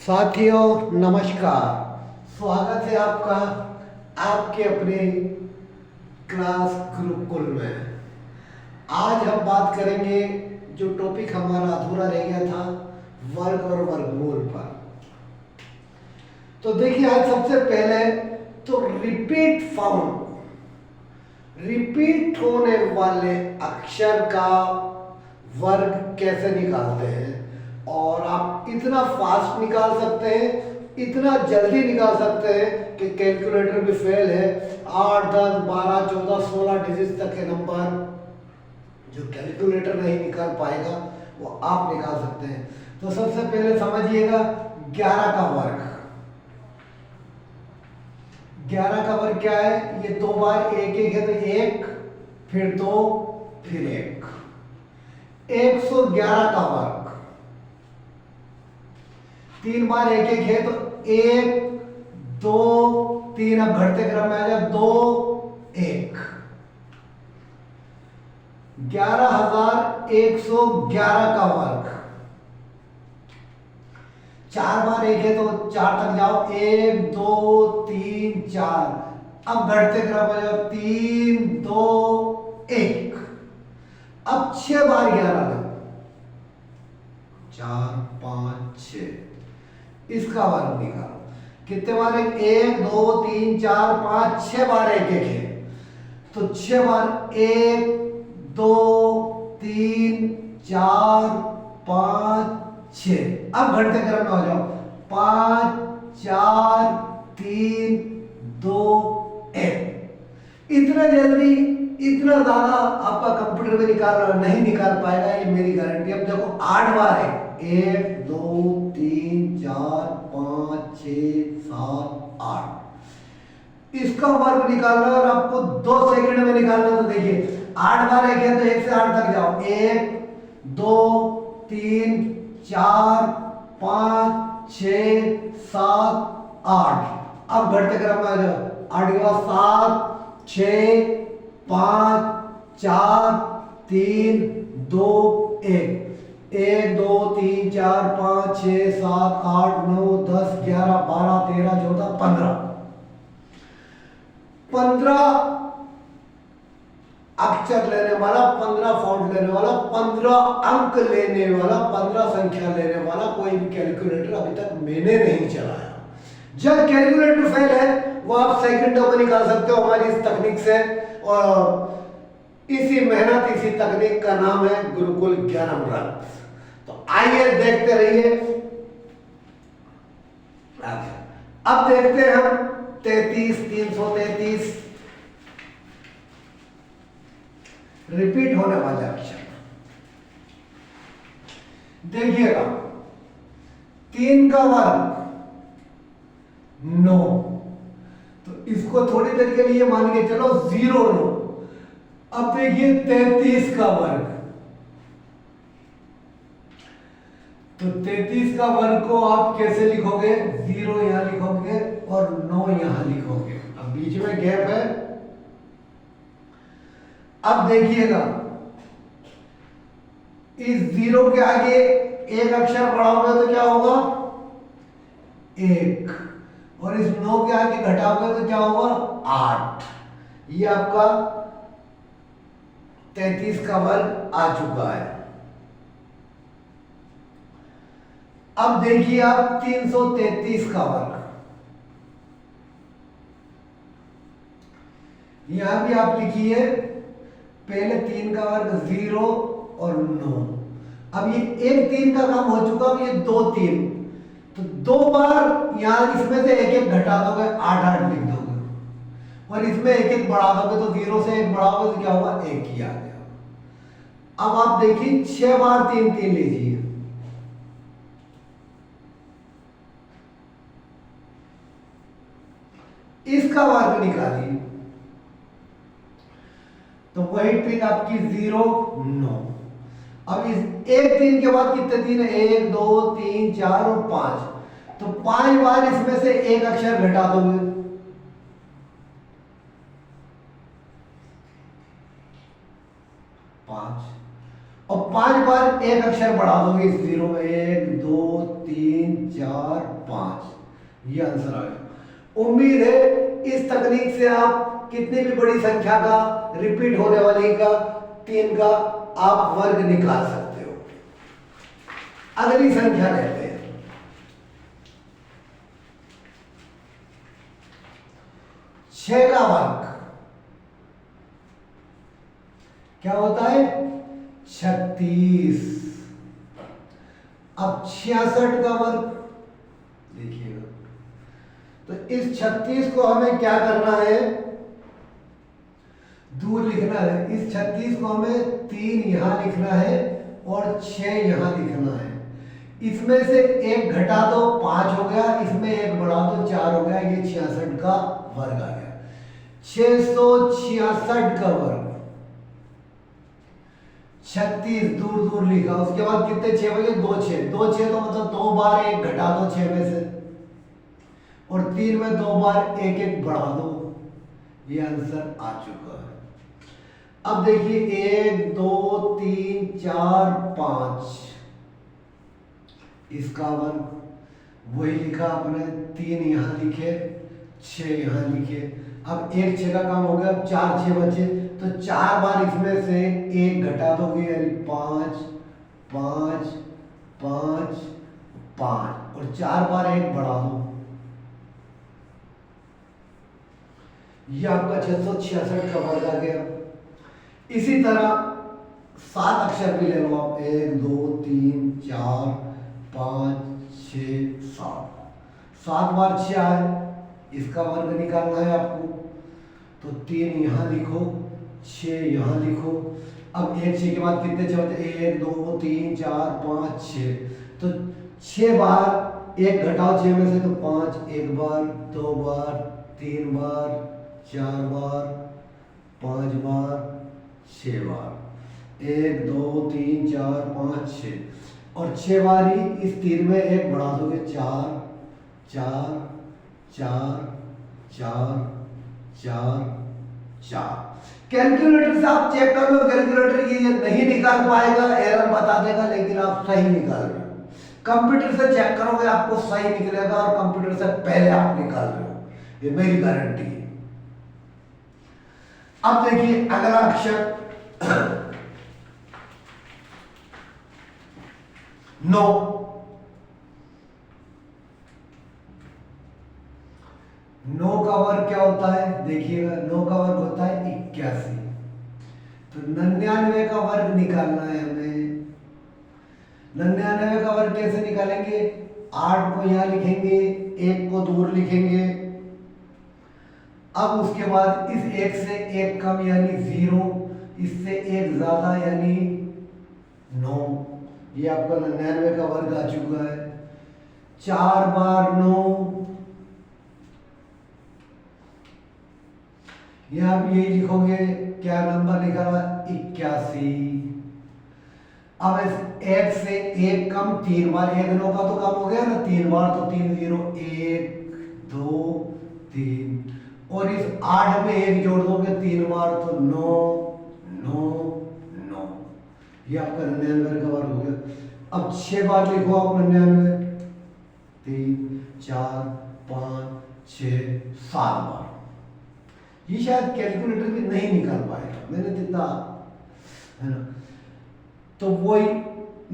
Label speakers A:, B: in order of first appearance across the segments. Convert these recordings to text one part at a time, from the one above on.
A: साथियों नमस्कार। स्वागत है आपका आपके अपने क्लास गुरुकुल में। आज हम बात करेंगे जो टॉपिक हमारा अधूरा रह गया था, वर्ग और वर्गमूल पर। तो देखिए, आज सबसे पहले तो रिपीट होने वाले अक्षर का वर्ग कैसे निकालते हैं, और आप इतना फास्ट निकाल सकते हैं, इतना जल्दी निकाल सकते हैं कि कैलकुलेटर भी फेल है। 8, 10, 12, 14, 16 डिजिट तक के नंबर जो कैलकुलेटर नहीं निकाल पाएगा वो आप निकाल सकते हैं। तो सबसे पहले समझिएगा 11 का वर्ग। 11 का वर्ग क्या है? ये 2 बार 1 1 है तो 1, फिर 2, फिर 1। 111 का वर्ग 3 बार 1 1 है तो 1 2 3, अब घटते क्रम में आ जाए 2 1। 11,111 का वर्ग 4 बार 1 है तो 4 तक जाओ, 1 2 3 4, अब घटते क्रम में जाओ 3 2 1। अब 6 बार 11 है, 4 5 6, इसका वर्ग निकालो। कितने बार? 1 2 3 4 5 6 बार 1 1 है तो 6 बार 1 2 3 4 5 6, अब घटते क्रम में हो जाओ 5 4 3 2 1। इतना जल्दी इतना ज्यादा आपका कंप्यूटर में नहीं निकाल पाएगा, ये मेरी गारंटी। अब देखो 8 बार है, 1 2 3 4 5 6 7 8, इसका वर्ग निकालना और आपको 2 सेकंड में निकालना। तो देखिए 8 बार 1 है तो 1 से 8 तक जाओ, 1 2 3 4 5 6 7 8, अब घटते क्रम में आ जाओ, 8 के बाद 7 6 5 4 3 2 1। 1 2 3 4 5 6 7 8 9 10 11 12 13 14 15 अक्षर लेने वाला, 15 फॉन्ट लेने वाला, 15 अंक लेने वाला, 15 संख्या लेने वाला कोई भी कैलकुलेटर अभी तक मैंने नहीं चलाया। जब कैलकुलेटर फेल है वो आप सेकंडों में निकाल सकते हो हमारी इस तकनीक से, और इसी मेहनत इसी तकनीक का नाम है गुरुकुल ज्ञानामृत। तो आइए देखते रहिए। अब देखते हैं हम 333 रिपीट होने वाले अक्षर। देखिएगा 3 का वर्ग 9, तो इसको थोड़ी देर के लिए मान के चलो 0 9। अब देखिए 33 का वर्ग, तो 33 का वर्ग को आप कैसे लिखोगे? 0 यहां लिखोगे और 9 यहां लिखोगे, अब बीच में गैप है। अब देखिएगा इस 0 के आगे एक अक्षर बढ़ाओगे तो क्या होगा? 1, और इस 9 के आगे घटाओगे तो क्या होगा? 8। ये आपका 33 का वर्ग आ चुका है। अब देखिए आप 333 का वर्ग, यहां भी आप लिखिए पहले 3 का वर्ग 0 और 9। अब ये एक 3 का काम हो चुका, अब ये 2 3, तो 2 बार यहां इसमें से एक एक घटा दोगे, 8 8 लिख दोगे, और इसमें एक एक बढ़ा दोगे तो 0 से 1 बढ़ाओगे तो क्या होगा? 1 ही आ गया। अब आप देखिए 6 बार 3 3 लीजिए, इसका वर्ग निकालिए, तो वही ट्रिक आपकी 0 9। अब इस एक 3 के बाद कितने 3 है? 1 2 3 4 और 5, तो 5 बार इसमें से एक अक्षर घटा दोगे, और 5 बार एक अक्षर बढ़ा दोगे इस जीरो में, 1 2 3 4 5, ये आंसर आ गया। उम्मीद है इस तकनीक से आप कितनी भी बड़ी संख्या का, रिपीट होने वाली का, 3 का आप वर्ग निकाल सकते हो। अगली संख्या लेते हैं, 6 का वर्ग क्या होता है? 36। अब 66 का वर्ग देखिएगा, तो इस 36 को हमें क्या करना है? दूर लिखना है। इस 36 को हमें 3 यहां लिखना है और 6 यहां लिखना है। इसमें से एक घटा दो 5 हो गया, इसमें एक बढ़ा दो 4 हो गया, ये 66 का वर्ग आ गया। 666 का वर्ग, 36 दूर दूर लिखा, उसके बाद कितने 6 बजे? 2 6, 2 6 तो मतलब 2 बार एक घटा दो 6 में से, और 3 में 2 बार एक एक बढ़ा दो, ये आंसर आ चुका है। अब देखिए 1 2 3 4 5, इसका वर्ग वही लिखा आपने, 3 यहां लिखे, 6 यहां लिखे। अब एक 6 का काम हो गया, अब 4 6 बचे, तो 4 बार इसमें से एक घटा दोगे, यानी 5 5 5 5, और 4 बार एक बढ़ा दो, ये आपका 666 का वर्ग आ गया। इसी तरह 7 अक्षर भी ले लो आप, 1 2 3 4 5 6 7, 7 बार 6 आए, इसका वर्ग निकालना है आपको, तो 3 यहां लिखो, 6 यहां लिखो। अब एक 6 के बाद कितने 6 बचे? 1 2 3 4 5 6, तो 6 बार एक घटाओ 6 में से, तो 5 एक बार, 2 बार, 3 बार, 4 बार, 5 बार, 6 बार, 1 2 3 4 5 6, और 6 बार ही इस 3 में एक बढ़ा दोगे, 4 4 4 4 4 4। कैलकुलेटर से आप चेक कर लो, कैलकुलेटर ये नहीं निकाल पाएगा, एरर बता देगा, लेकिन आप सही निकाल रहे हो। कंप्यूटर से चेक करोगे आपको सही निकलेगा, और कंप्यूटर से पहले आप निकाल रहे हो, ये मेरी गारंटी है। अब देखिए अगला अक्षर 9। 9 का वर्ग क्या होता है? देखिएगा 9 का वर्ग होता है 81, तो 99 का वर्ग निकालना है हमें। 99 का वर्ग कैसे निकालेंगे? 8 को यहां लिखेंगे, 1 को दूर लिखेंगे, अब उसके बाद इस 1 से 1 कम यानी 0, इससे 1 ज्यादा यानी 9, ये आपका 99 का वर्ग आ चुका है। 4 बार 9, यहां आप यही लिखोगे, क्या नंबर लिखा हुआ? 81। अब इस 1 से 1 कम 3 बार, 1 9 का तो काम हो गया ना, 3 बार, तो 3 0 1 2 3, और इस 8 में 1 जोड़ दोगे 3 बार, तो 9 9 9, ये आपका 99 का वर्ग हो गया। अब 6 बार लिखो आप 99, 3 4 5 6 7 बार, ये शायद कैलकुलेटर भी नहीं निकाल पाएगा, मैंने जितना है ना। तो वही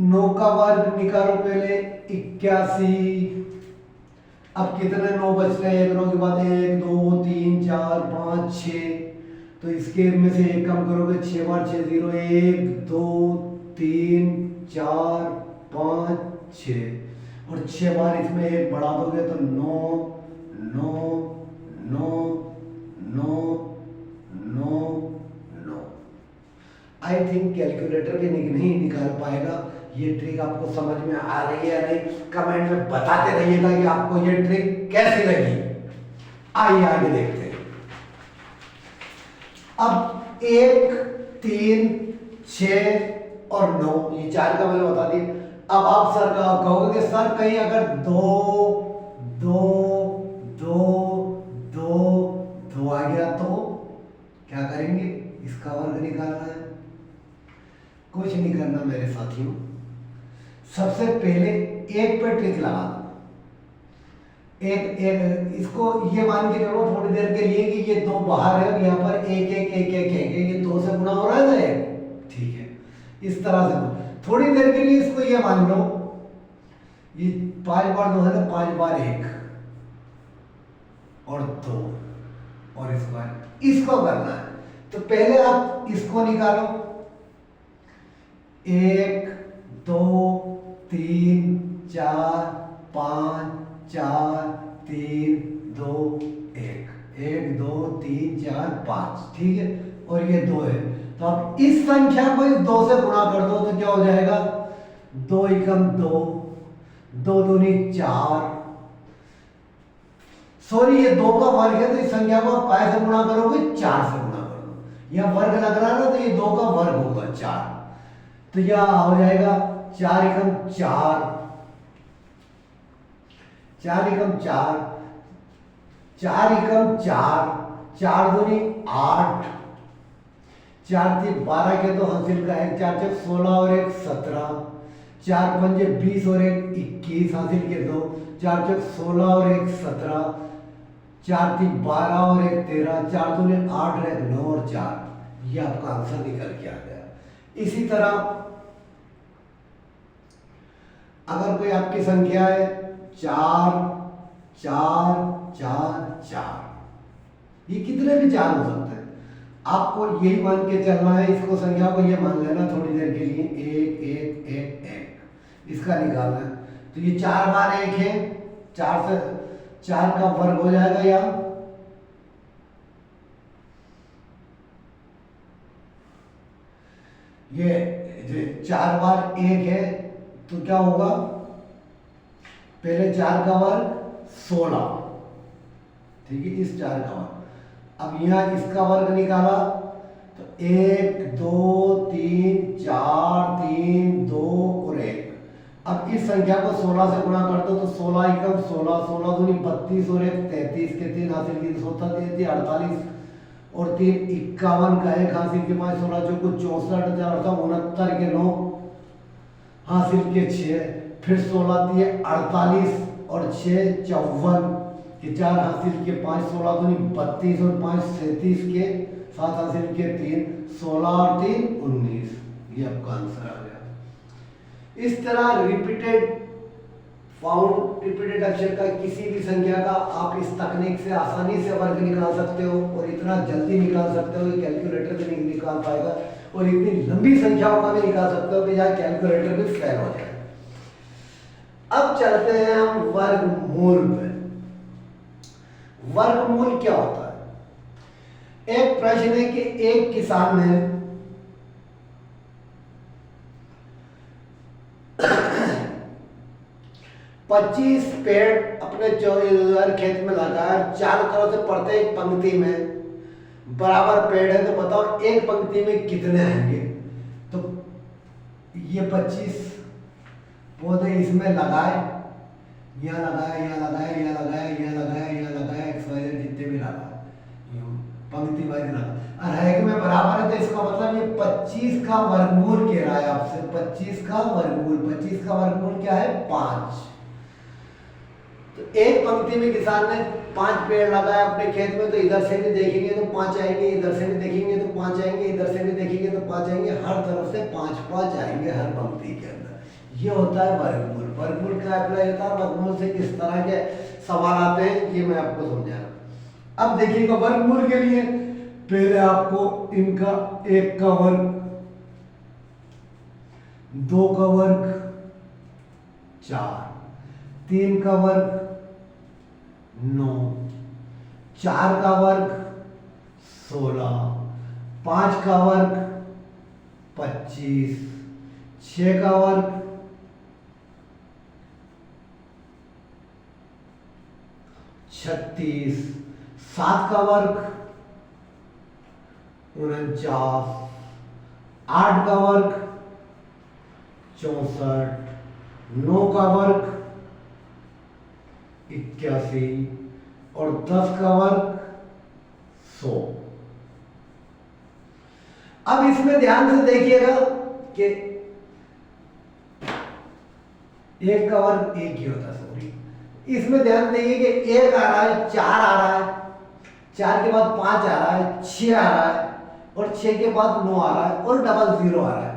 A: 9 का वर्ग निकालो पहले, 81। अब कितने 9 बच रहे हैं? 1 9 के बाद 1 2 3 4 5 6, तो इसके में से 1 कम करोगे, 6 बार 6 0 1 2 3 4 5 6, और 6 बार इसमें 1 बढ़ा दोगे, तो 9 9 9 9 9 9। आई थिंक कैलकुलेटर भी नहीं निकाल पाएगा। ये ट्रिक आपको समझ में आ रही है या नहीं, कमेंट में बताते रहिएगा कि आपको ये ट्रिक कैसी लगी। आइए आगे देखते हैं। अब 1 3 6 और 9, ये 4 का मैंने बता दिया। अब आप सर का कहोगे कि सर कहीं अगर 2 2 2 2 2 आ गया तो क्या करेंगे? इसका वर्ग निकालना है। कुछ नहीं करना मेरे साथियों, सबसे पहले एक पे ट्रिक लगा दो। एक एक इसको ये मान के चलो थोड़ी देर के लिए कि ये दो बाहर है और यहाँ पर एक एक एक एक एक ये दो से गुणा हो रहा है ना एक, ठीक है। इस तरह से थोड़ी देर के लिए इसको ये मान लो, ये 5 बार 2 है ना, 5 बार 1 और 2 और इस बार इसको करना है। तो पहले आप इसको निकालो, 1 2 3 4 5 4 3 2 1 1 2 3 4 5, ठीक है। और ये 2 है, तो आप इस संख्या को इस 2 से गुणा कर दो तो क्या हो जाएगा, 2 एकम 2, 2 दूनी 4, सॉरी ये 2 का वर्ग है तो इस संख्या को आप काय से गुणा करोगे, 4 से गुणा कर दो। यह वर्ग लग रहा है ना, तो ये 2 का वर्ग होगा 4, तो यह हो जाएगा 4 एकम 4, 4 एकम 4, 4 एकम 4, 4 दूनी 8, 4 3 12 के तो हासिल का 1 4 6 16 और 1 17, 4 5 20 और 1 21 हासिल के 2, 4 6 16 और 1 17, 4 3 12 और 1 13, 4 दूनी 8 और 1 9 और 4, ये आपका आंसर निकल के आ गया। इसी तरह अगर कोई आपकी संख्या है 4 4 4 4, ये कितने भी 4 हो सकते हैं, आपको यही मान के चलना है, इसको संख्या को ये मान लेना थोड़ी देर के लिए 1 1 1 1, इसका निकालना है। तो ये 4 बार 1 है, 4 से 4 का वर्ग हो जाएगा, या ये 4 बार 1 है तो क्या होगा, पहले 4 का वर्ग 16, ठीक है, इस 4 का वर्ग। अब यहां इसका वर्ग निकाला तो 1 2 3 4 3 2 और 1। अब इस संख्या को 16 से गुणा कर दो तो 16 एकम 16, 16 दूनी 32 और 1 33 के 3 हासिल की 48 और 3 51 का 1 हासिल के 5 16 जो कुछ 64 69 के 9 हासिल के 6, फिर 16 दिए 48 और 6 54 के 4 हासिल के 5 16 दूनी 32 और 5 37 के 7 हासिल के 3 16 और 3 19, ये आपका आंसर आ गया। इस तरह रिपीटेड अक्षर का किसी भी संख्या का आप इस तकनीक से आसानी से वर्ग निकाल सकते हो, और इतना जल्दी निकाल सकते हो कि कैलकुलेटर भी नहीं निकाल पाएगा, और इतनी लंबी संख्याओं का भी निकाल सकते हो कि जहाँ कैलकुलेटर भी फेल हो जाए। अब चलते हैं हम वर्गमूल पे। वर्गमूल क्या होता है? एक प्रश्न है कि एक किसान ने 25 पेड़ अपने खेत में लगाया, चारों तरफ से प्रत्येक पंक्ति में बराबर पेड़ है, तो बताओ एक पंक्ति में कितने आएंगे। तो ये 25 पौधे इसमें लगाए, यहाँ लगाए, यहाँ लगाए, यहाँ लगाए, यहाँ लगाए, यहाँ लगाए, XYZ जितने भी लगाए पंक्ति वाइज लगा, और एक में बराबर है, तो इसका मतलब ये 25 का वर्गमूल कह रहा है आपसे। 25 का वर्गमूल, 25 का वर्गमूल क्या है? 5। तो एक पंक्ति में किसान ने 5 पेड़ लगाया अपने खेत में, तो इधर से भी देखेंगे तो 5 आएंगे, इधर से भी देखेंगे तो 5 आएंगे, इधर से भी देखेंगे तो 5 आएंगे, हर तरफ से 5-5 आएंगे हर पंक्ति के अंदर। ये होता है वर्गमूल। वर्गमूल का अप्लाई होता है, वर्गमूल से किस तरह के सवाल आते हैं ये मैं आपको समझा रहा हूं। अब देखिएगा वर्गमूल के लिए पहले आपको इनका 1 का वर्ग, 2 का वर्ग 4, 3 का वर्ग 9, 4 का वर्ग 16, 5 का वर्ग 25, 6 का वर्ग 36, 7 का वर्ग 49, 8 का वर्ग 64, 9 का वर्ग 81 और 10 का वर्ग 100। अब इसमें ध्यान से देखिएगा कि एक का वर्ग एक ही होता है, सॉरी। इसमें ध्यान देंगे कि एक आ रहा है, चार आ रहा है, चार के बाद पांच आ रहा है, छह आ रहा है, और छह के बाद 9 आ रहा है, और डबल जीरो आ रहा है।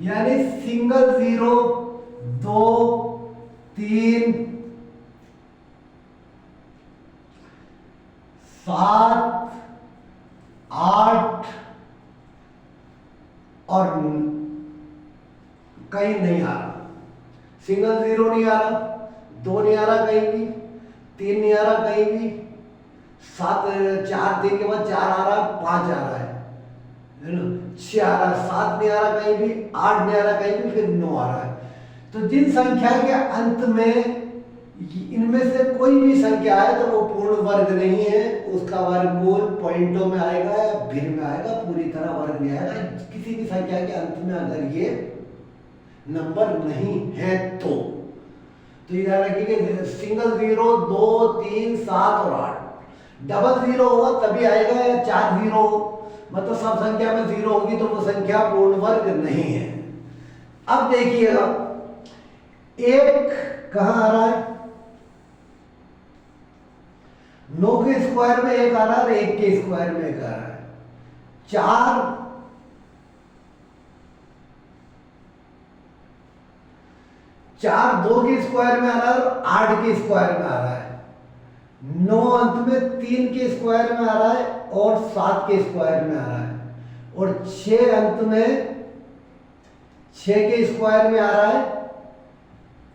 A: यानी सिंगल जीरो, 2, 3, 7, 8 और कहीं नहीं आ रहा। सिंगल जीरो नहीं आ रहा, 2 नहीं आ रहा कहीं भी, 3 नहीं आ रहा कहीं भी, 7, 4, 3 के बाद 4 आ रहा, 5 आ रहा है ना, 6 आ रहा, 7 नहीं आ रहा कहीं भी, 8 नहीं आ रहा कहीं भी, फिर 9 आ रहा है। तो जिन संख्या के अंत में इनमें से कोई भी संख्या है तो वो पूर्ण वर्ग नहीं है, उसका वर्गमूल पॉइंटों में आएगा या भिन्न में आएगा, पूरी तरह वर्ग में आएगा। किसी भी संख्या के अंत में अगर ये नंबर नहीं है तो ये ध्यान रखिए कि सिंगल जीरो, 2, 3, 7 और 8। डबल जीरो होगा तभी आएगा, या 4 जीरो मतलब सब संख्या में जीरो होगी तो वो संख्या पूर्ण वर्ग नहीं है। अब देखिएगा एक कहां आ रहा है, 9 के स्क्वायर में एक आ रहा है और 1 के स्क्वायर में एक आ रहा है। 4 2 के स्क्वायर में आ रहा है और 8 के स्क्वायर में आ रहा है। 9 अंत में 3 के स्क्वायर में आ रहा है और 7 के स्क्वायर में आ रहा है, और 6 अंत में 6 के स्क्वायर में आ रहा है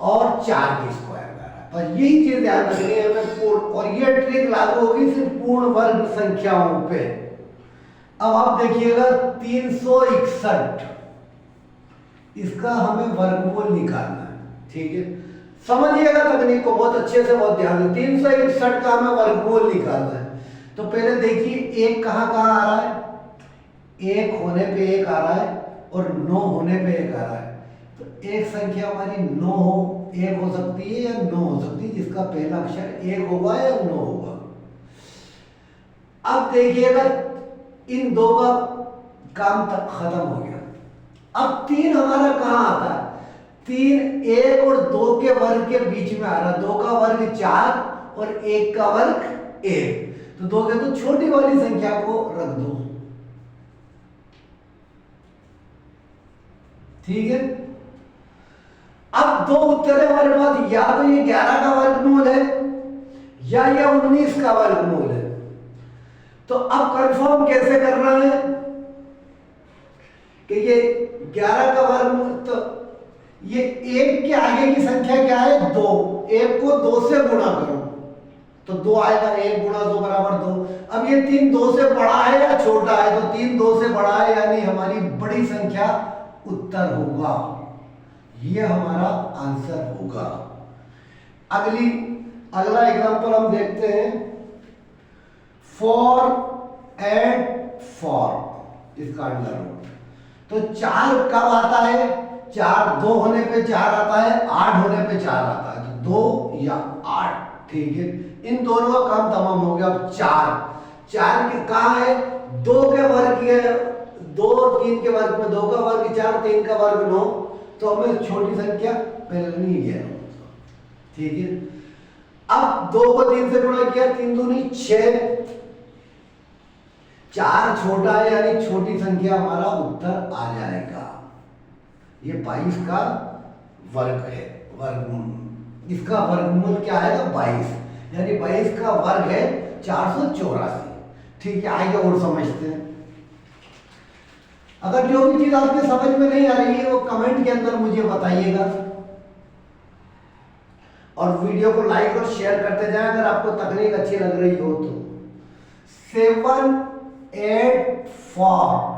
A: और 4 के स्क्वायर में आ रहा है। पर यही चीज ध्यान रखनी है हमें पूर्ण, और ये ट्रिक लागू होगी सिर्फ पूर्ण वर्ग संख्याओं पे। अब आप देखिएगा 361, इसका हमें वर्गमूल निकालना है, ठीक है। समझिएगा तकनीक को बहुत अच्छे से, बहुत ध्यान से। 361 का हमें वर्गमूल निकालना है। तो पहले देखिए एक कहां कहां आ रहा है, 1 होने पे 1 आ रहा है और 9 होने पे 1 आ रहा है। तो एक संख्या हमारी 9 हो, 1 हो सकती है या 9 हो सकती है, जिसका पहला अक्षर 1 होगा या 9 होगा। अब देखिएगा इन दो का काम तक खत्म हो गया। अब 3 हमारा कहां आता है, 3 1 और 2 के वर्ग के बीच में आ रहा है। 2 का वर्ग 4 और 1 का वर्ग 1, तो 2 के तो छोटी वाली संख्या को रख दो, ठीक है। अब 2 उत्तर है हमारे पास, या तो ये 11 का वर्गमूल है या ये 19 का वर्गमूल है। तो अब कंफर्म कैसे करना है कि ये 11 का वर्गमूल, तो ये 1 के आगे की संख्या क्या है, 2। 1 को 2 से गुणा करो तो 2 आएगा, 1 गुणा 2 बराबर 2। अब ये 3 2 से बड़ा है या छोटा है, तो 3 2 से बड़ा है, यानी हमारी बड़ी संख्या उत्तर होगा, ये हमारा आंसर होगा। अगला एग्जांपल हम देखते हैं, 4 8 4, इसका अंडर रूट। तो 4 कब आता है, 4 2 होने पे 4 आता है, 8 होने पे 4 आता है, तो 2 या 8, ठीक है। इन दोनों का काम तमाम हो गया। अब 4 के कहां है, 2 के वर्ग के, 2 और 3 के वर्ग में 2 का वर्ग 4, 3 का वर्ग 9, तो हमें छोटी संख्या पहले नहीं गया, ठीक है। अब 2 को 3 से गुणा किया, 3 दूनी 6, 4 छोटा है यानी छोटी संख्या हमारा उत्तर आ जाएगा। ये 22 का वर्ग है, वर्गमूल, इसका वर्गमूल क्या आएगा 22, यानी 22 का वर्ग है 484, ठीक है। आगे और समझते हैं। अगर जो भी चीज आपके समझ में नहीं आ रही है वो कमेंट के अंदर मुझे बताइएगा, और वीडियो को लाइक और शेयर करते जाएं अगर आपको तकनीक अच्छी लग रही हो तो। 7 8 4,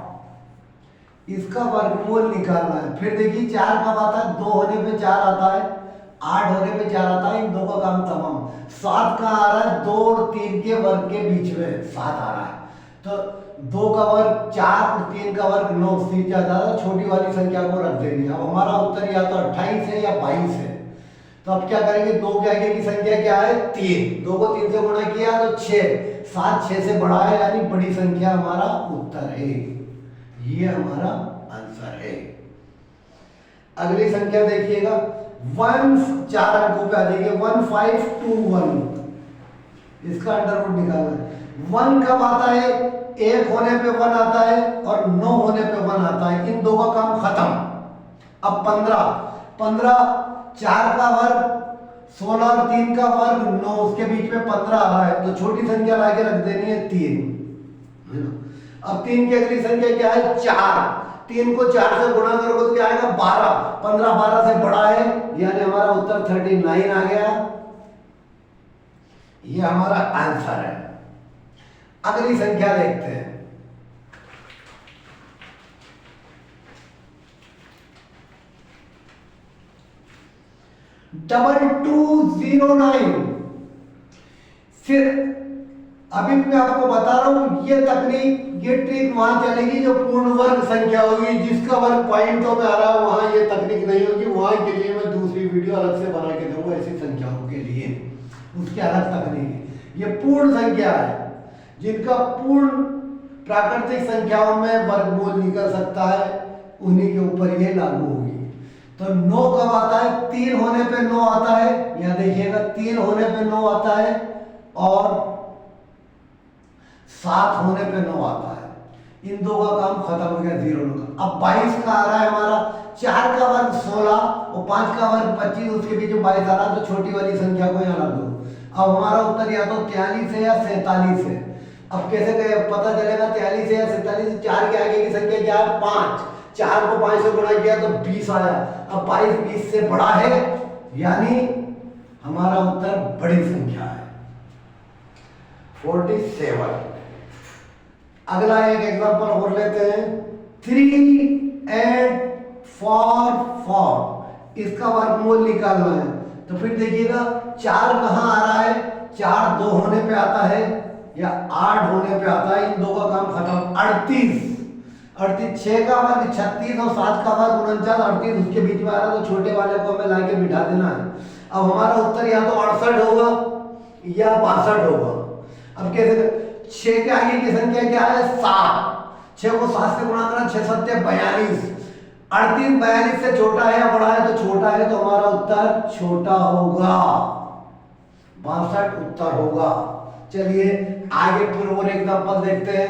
A: इसका वर्गमूल निकालना है। फिर देखिए 4 कब आता है, 2 होने पे 4 आता है, 8 होने पे 4 आता है, इन दो का काम तमाम। 7 का आ रहा है, 2 और 3 के वर्ग के बीच में 7 आ रहा है, तो 2 का वर्ग 4 और 3 का वर्ग 9, सीट ज्यादा छोटी वाली संख्या को रख देंगे। अब हमारा उत्तर या तो 28 है या 22 है। तो अब क्या करेंगे, 2 के आगे की संख्या क्या है 3, 2 को 3 से गुणा किया तो 6, 7 6 से बड़ा है यानी बड़ी संख्या हमारा उत्तर है, ये हमारा आंसर है। अगली संख्या देखिएगा, 1 4 अंकों पे आ जाएगी, 1521, इसका अंडरवुड निकालना है। 1 कब आता है? 1 होने पे 1 आता है और 9 होने पे 1 आता है, इन दो का काम खत्म। अब 15 4 का वर्ग 16 और 3 का वर्ग 9, उसके बीच में 15 आ रहा है, तो छोटी संख्या लाके रख देनी है 3, है ना। अब 3 की अगली संख्या क्या है? 4, 3 को 4 से गुणा करोगे तो क्या आएगा? 12, 15 12 से बड़ा है, यानी हमारा उत्तर 39 आ गया। ये हमारा आंसर है। अगली संख्या देखते हैं, 2209। फिर अभी मैं आपको बता रहा हूं, ये तकनीक, ये ट्रिक वहां चलेगी जो पूर्ण वर्ग संख्या होगी, जिसका वर्ग पॉइंटों में आ रहा है, वहां ये तकनीक नहीं होगी। वहां के लिए मैं दूसरी वीडियो अलग से बना के दूंगा ऐसी संख्याओं के लिए, उसकी अलग तकनीक है। ये पूर्ण संख्या है, जिनका पूर्ण प्राकृतिक संख्याओं में वर्गमूल निकल सकता है, उन्हीं के ऊपर ये लागू होगी। तो 9 कब आता है? 3 होने पे 9 आता है, यहां देखिएगा 3 होने पे 9 आता है और 7 होने पे 9 आता है, इन दो का काम खत्म हो गया, 0 का। अब 22 का आ रहा है हमारा, 4 का वर्ग 16 और 5 का वर्ग 25, उसके बीच में 22 आ रहा है, तो छोटी वाली संख्या को यहाँ रख दो। अब हमारा उत्तर या तो 43 है या 47 है। अब कैसे पता चलेगा 43 है या 47? 4 के आगे की संख्या क्या है? 5, 4 को 5 से गुणा किया तो 20 आया। अब 22 20 से बड़ा है, यानी हमारा उत्तर बड़ी संख्या है, 47। अगला एक एग्जांपल और लेते हैं, 3 8 4 4, इसका वर्गमूल निकालना है। तो फिर देखिएगा 4 कहां आ रहा है? 4 2 होने पे आता है या 8 होने पे आता है, इन दो का काम खत्म। 38 6 का वर्ग 36 और 7 का वर्ग 49, 38 उसके बीच में आ रहा है, तो छोटे वाले को हमें लाके बिठा देना है। अब हमारा उत्तर या तो 68 होगा या 62 होगा। अब कैसे? 6 के आगे की संख्या क्या है? 7, 6 को 7 से गुणा करना, 6 7 42, 38 42 से छोटा है या बड़ा है? तो छोटा है, तो हमारा उत्तर छोटा होगा, 62 उत्तर होगा। चलिए आगे फिर और एग्जांपल देखते हैं।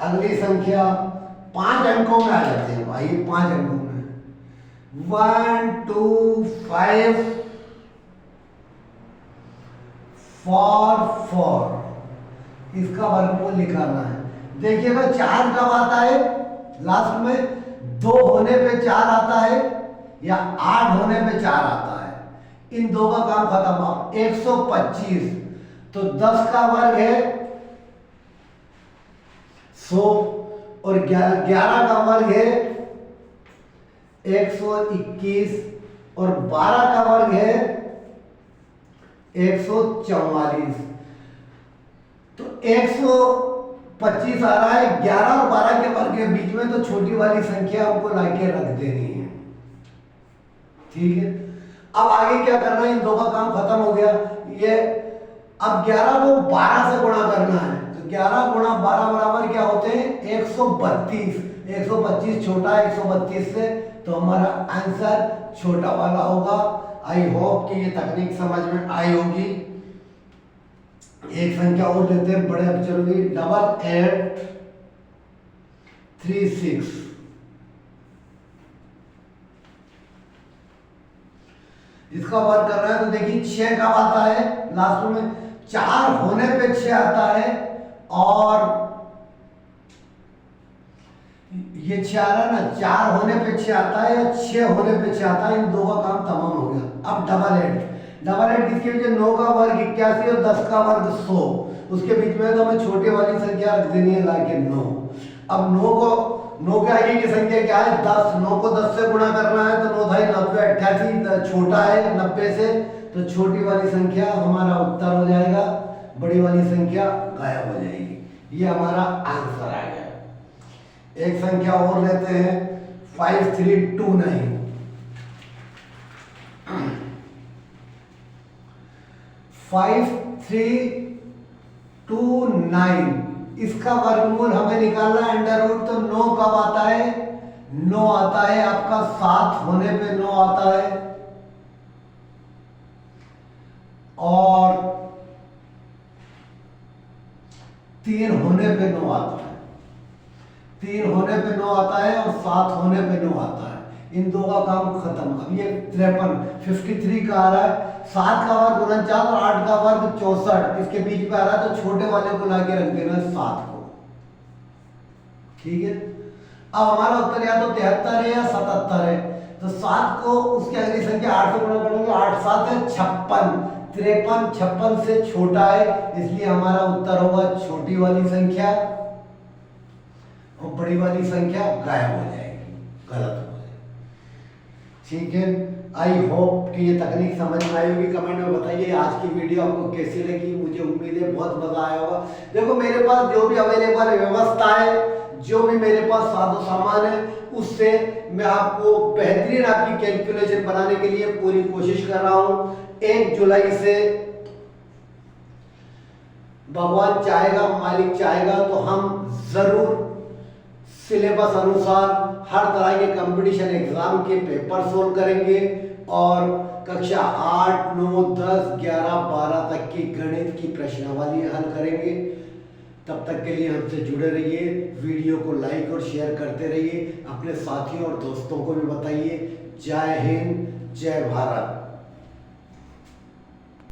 A: अगली संख्या 5 अंकों में आ जाते हैं भाई, 5 अंकों में, 1 2 5 4 4, इसका वर्गमूल निकालना है। देखिएगा 4 कब आता है? लास्ट में 2 होने पे 4 आता है या 8 होने पे 4 आता है, इन दो का काम खत्म। 125, तो 10 का वर्ग है 100 और 11 का वर्ग है 121 और 12 का वर्ग है 144, तो 125 आ रहा है। 11 और 12 के वर्ग के बीच में, तो छोटी वाली संख्या हमको लाके रख देनी है, ठीक है। अब आगे क्या करना है? इन दो का काम खत्म हो गया। ये अब 11 को 12 से गुणा करना है, तो 11 गुणा 12 बराबर क्या होते हैं? 132। 125 छोटा है 132 से, तो हमारा आंसर छोटा वाला होगा। आई होप कि ये तकनीक समझ में आई होगी। एक संख्या और लेते हैं बड़े अक्षरों की, 8836, इसका वर्ग कर रहा है। तो देखिए 6 कब आता है? लास्ट में 4 होने पे 6 आता है और ये 6 आ रहा है ना, 4 होने पे 6 आता है या 6 होने पे 6 आता है, इन दो का काम तमाम हो गया। अब डबल एड किसके बीच? 9 का वर्ग 81 और 10 का वर्ग 100, उसके बीच में तो हमें छोटे वाली संख्या रख देनी है लाके 9। अब 9 के आगे की संख्या क्या है? 10, 9 को 10 से गुणा करना है, तो 9 9 90 88, छोटा है 90 से, तो छोटी वाली संख्या हमारा उत्तर हो जाएगा, बड़ी वाली संख्या गायब हो जाएगी। ये हमारा आंसर आ गया। एक संख्या और लेते हैं, 5329, 5329, इसका वर्गमूल हमें निकालना है अंडर रूट, तो 9 कब आता है? 9 आता है आपका 7 होने पे 9 आता है, और 3 होने पे 9 आता है। 3 होने पे 9 आता है और 7 होने पे 9 आता है। इन दो का काम खत्म। अब ये 53 का आ रहा है, 7 का वर्ग 49 और 8 का वर्ग 64, इसके बीच में आ रहा है, तो छोटे वाले को लाके रख देना 7 को। ठीक है, अब हमारा उत्तर या तो 73 है या 77 है, तो 7 को उसकी अगली संख्या 8 से गुणा करेंगे, 8 7 है 56, 53 56 से छोटा है, इसलिए हमारा उत्तर होगा छोटी वाली संख्या, और बड़ी वाली संख्या गायब हो जाएगी, गलत हो जाएगी। ठीक है, आई होप कि ये तकनीक समझ में आई होगी। कमेंट में बताइए आज की वीडियो आपको कैसी लगी। मुझे उम्मीद है बहुत मजा आया होगा। देखो मेरे पास जो भी अवेलेबल व्यवस्था है, जो भी मेरे पास साधो सामान है, उससे मैं आपको बेहतरीन आपकी कैलकुलेशन बनाने के लिए पूरी कोशिश कर रहा हूं। 1 जुलाई से भगवान चाहेगा, मालिक चाहेगा, तो हम जरूर सिलेबस अनुसार हर तरह के कंपटीशन एग्जाम के पेपर सोल्व करेंगे, और कक्षा 8, 9, 10, 11, 12 तक की गणित की प्रश्नावली हल करेंगे। तब तक के लिए हमसे जुड़े रहिए, वीडियो को लाइक और शेयर करते रहिए, अपने साथियों और दोस्तों को भी बताइए। जय हिंद, जय भारत।